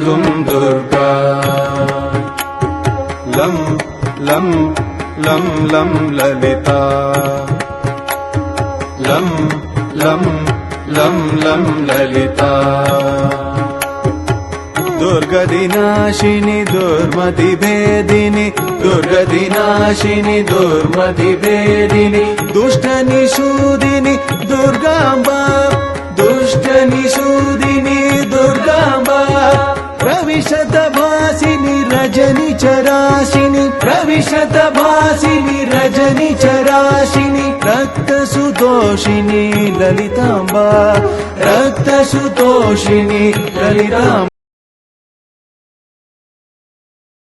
दुं दुर्गा लं लं लं लं ललिता लं लं लं लं ललिता दुर्गदिनाशिनी दुर्मतिभेदिनी दुर्गदिनाशिनी दुर्मतिभेदिनी दुष्टनिषूदिनी दुर्गाम्बा दुष्टनिषूदिनी दुर्गाम्बा प्रविशतभासिनी रजनिचराशिनी प्रविशतभासिनी रजनिचराशिनी रक्तसुतोषिनी ललिताम्बा रक्तसुतोषिनी ललिताम्बा।